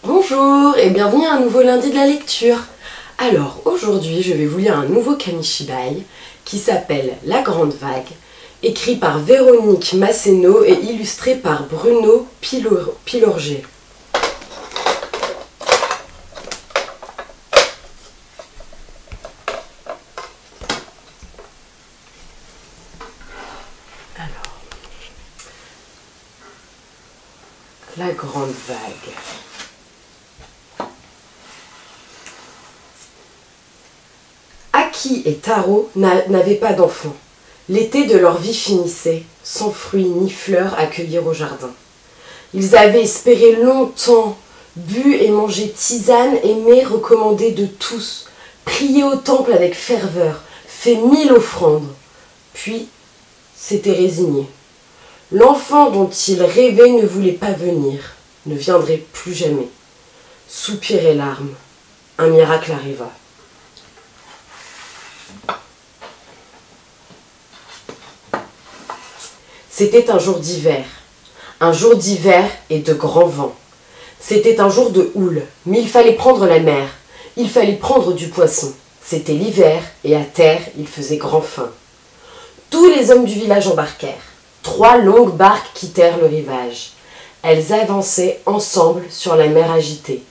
Bonjour et bienvenue à un nouveau lundi de la lecture. Alors aujourd'hui je vais vous lire un nouveau Kamishibai qui s'appelle La Grande Vague, écrit par Véronique Masséno et illustré par Bruno Pilorget. Alors, La Grande Vague. Aki et Taro n'avaient pas d'enfants. L'été de leur vie finissait, sans fruits ni fleurs à cueillir au jardin. Ils avaient espéré longtemps, bu et mangé tisane, aimé, recommandé de tous, prié au temple avec ferveur, fait 1000 offrandes. Puis, s'étaient résignés. L'enfant dont ils rêvaient ne voulait pas venir, ne viendrait plus jamais. Soupir et larmes, un miracle arriva. C'était un jour d'hiver et de grand vent. C'était un jour de houle, mais il fallait prendre la mer, il fallait prendre du poisson. C'était l'hiver et à terre il faisait grand faim. Tous les hommes du village embarquèrent. 3 longues barques quittèrent le rivage. Elles avançaient ensemble sur la mer agitée.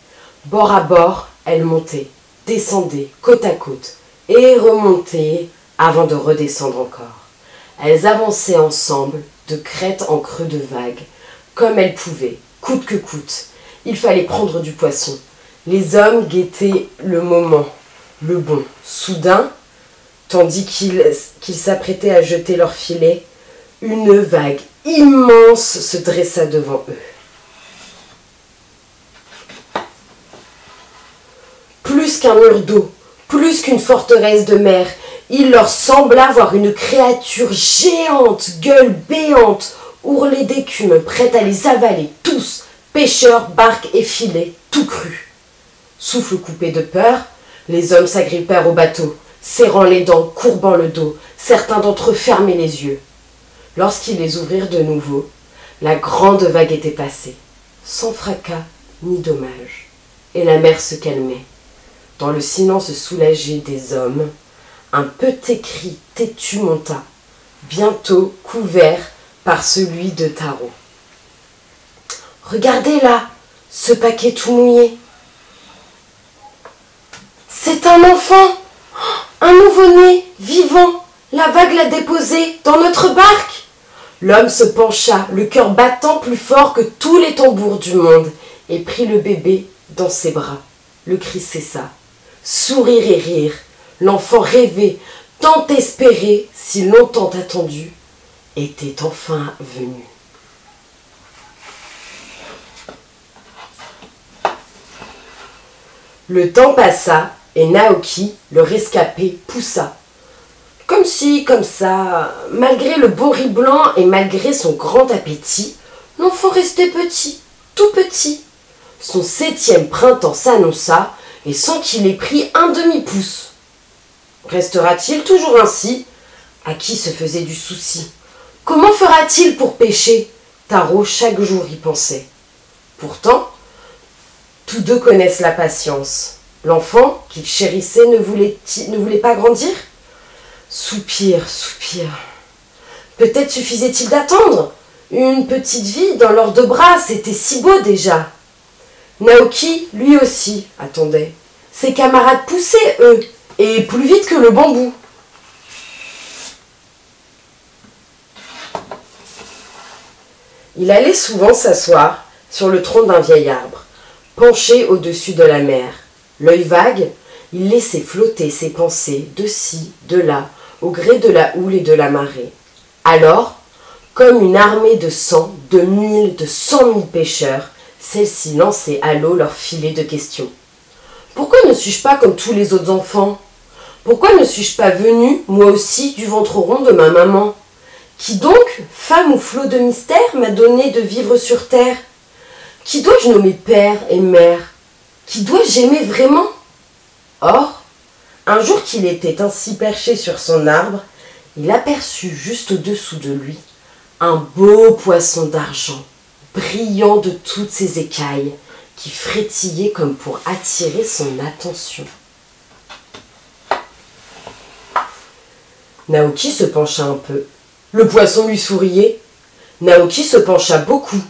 Bord à bord, elles montaient, descendaient côte à côte et remontaient avant de redescendre encore. Elles avançaient ensemble, de crête en creux de vague, comme elles pouvaient, coûte que coûte. Il fallait prendre du poisson. Les hommes guettaient le moment, le bon. Soudain, tandis qu'ils s'apprêtaient à jeter leur filet, une vague immense se dressa devant eux. Plus qu'un mur d'eau, plus qu'une forteresse de mer, il leur sembla voir une créature géante, gueule béante, ourlée d'écume, prête à les avaler, tous, pêcheurs, barques et filets, tout cru. Souffle coupé de peur, les hommes s'agrippèrent au bateau, serrant les dents, courbant le dos, certains d'entre eux fermaient les yeux. Lorsqu'ils les ouvrirent de nouveau, la grande vague était passée, sans fracas ni dommage, et la mer se calmait. Dans le silence soulagé des hommes, un petit cri têtu monta, bientôt couvert par celui de Taro. « Regardez là, ce paquet tout mouillé. C'est un enfant, un nouveau-né, vivant. La vague l'a déposé dans notre barque. » L'homme se pencha, le cœur battant plus fort que tous les tambours du monde, et prit le bébé dans ses bras. Le cri cessa. Sourire et rire. L'enfant rêvé, tant espéré, si longtemps attendu, était enfin venu. Le temps passa et Naoki, le rescapé, poussa. Comme si, comme ça, malgré le beau riz blanc et malgré son grand appétit, l'enfant restait petit, tout petit. Son 7e printemps s'annonça et sans qu'il ait pris un demi-pouce. Restera-t-il toujours ainsi? Aki se faisait du souci. Comment fera-t-il pour pêcher? Taro chaque jour y pensait. Pourtant, tous deux connaissent la patience. L'enfant qu'il chérissait ne voulait pas grandir? Soupir, soupir. Peut-être suffisait-il d'attendre. Une petite vie dans leurs 2 bras, c'était si beau déjà. Naoki, lui aussi, attendait. Ses camarades poussaient, eux, et plus vite que le bambou. Il allait souvent s'asseoir sur le tronc d'un vieil arbre, penché au-dessus de la mer. L'œil vague, il laissait flotter ses pensées de ci, de là, au gré de la houle et de la marée. Alors, comme une armée de 100, de 1000, de 100 000 pêcheurs, celle-ci lançait à l'eau leur filet de questions. Pourquoi ne suis-je pas comme tous les autres enfants? Pourquoi ne suis-je pas venue, moi aussi, du ventre rond de ma maman? Qui donc, femme ou flot de mystère, m'a donné de vivre sur terre? Qui dois-je nommer père et mère? Qui dois-je aimer vraiment? Or, un jour qu'il était ainsi perché sur son arbre, il aperçut juste au-dessous de lui un beau poisson d'argent, brillant de toutes ses écailles, qui frétillait comme pour attirer son attention. Naoki se pencha un peu. Le poisson lui souriait. Naoki se pencha beaucoup.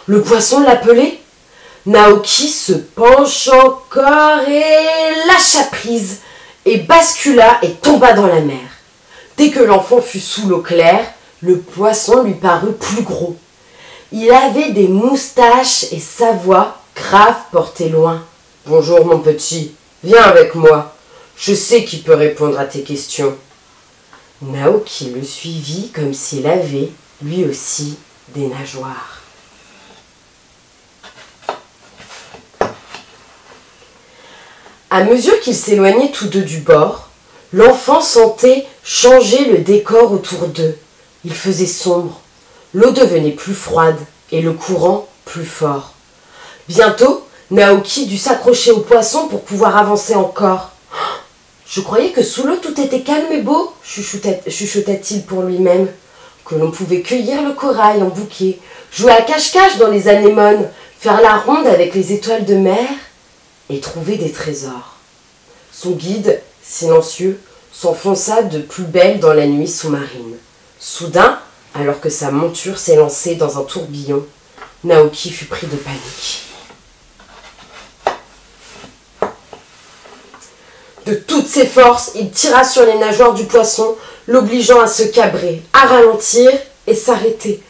Le poisson l'appelait. Naoki se penche encore et lâcha prise, et bascula et tomba dans la mer. Dès que l'enfant fut sous l'eau claire, le poisson lui parut plus gros. Il avait des moustaches et sa voix, grave, portait loin. « Bonjour mon petit, viens avec moi. Je sais qui peut répondre à tes questions. » Naoki le suivit comme s'il avait, lui aussi, des nageoires. À mesure qu'ils s'éloignaient tous deux du bord, l'enfant sentait changer le décor autour d'eux. Il faisait sombre, l'eau devenait plus froide et le courant plus fort. Bientôt, Naoki dut s'accrocher au poisson pour pouvoir avancer encore. « Je croyais que sous l'eau tout était calme et beau, chuchota-t-il pour lui-même, que l'on pouvait cueillir le corail en bouquet, jouer à cache-cache dans les anémones, faire la ronde avec les étoiles de mer et trouver des trésors. » Son guide, silencieux, s'enfonça de plus belle dans la nuit sous-marine. Soudain, alors que sa monture s'élançait dans un tourbillon, Naoki fut pris de panique. De toutes ses forces, il tira sur les nageoires du poisson, l'obligeant à se cabrer, à ralentir et s'arrêter.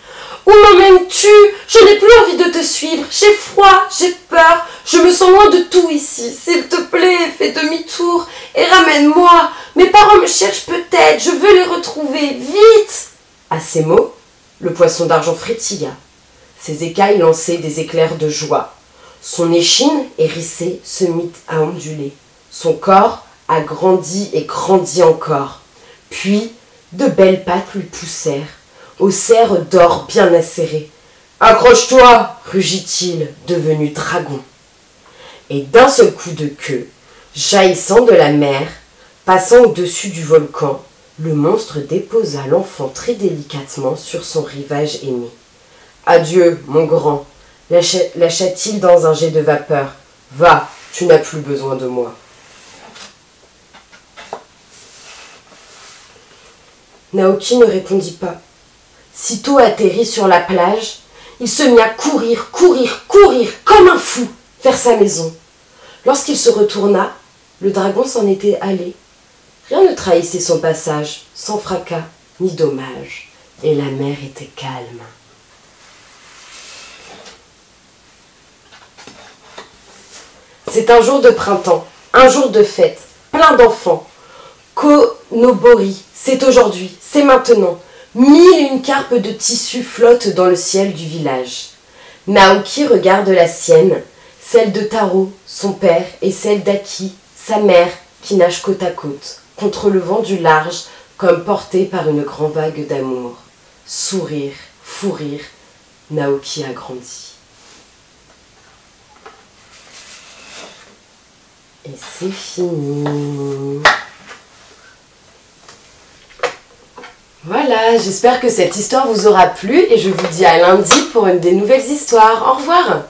« Où m'emmènes-tu? Je n'ai plus envie de te suivre. J'ai froid, j'ai peur. Je me sens loin de tout ici. S'il te plaît, fais demi-tour et ramène-moi. Mes parents me cherchent peut-être. Je veux les retrouver. Vite !» À ces mots, le poisson d'argent frétilla. Ses écailles lançaient des éclairs de joie. Son échine hérissée se mit à onduler. Son corps agrandit et grandit encore. Puis, de belles pattes lui poussèrent, aux serres d'or bien acérées. « Accroche-toi » rugit-il, devenu dragon. Et d'un seul coup de queue, jaillissant de la mer, passant au-dessus du volcan, le monstre déposa l'enfant très délicatement sur son rivage aimé. « Adieu, mon grand » lâcha-t-il dans un jet de vapeur. « Va, tu n'as plus besoin de moi. » Naoki ne répondit pas. Sitôt atterri sur la plage, il se mit à courir, comme un fou, vers sa maison. Lorsqu'il se retourna, le dragon s'en était allé. Rien ne trahissait son passage, sans fracas ni dommage, et la mer était calme. C'est un jour de printemps, un jour de fête, plein d'enfants. Konobori, c'est aujourd'hui, c'est maintenant. 1001 carpes de tissu flottent dans le ciel du village. Naoki regarde la sienne, celle de Taro, son père, et celle d'Aki, sa mère, qui nagent côte à côte, contre le vent du large, comme portés par une grande vague d'amour. Sourire, fou rire, Naoki a grandi. Et c'est fini. Voilà, j'espère que cette histoire vous aura plu et je vous dis à lundi pour une des nouvelles histoires. Au revoir!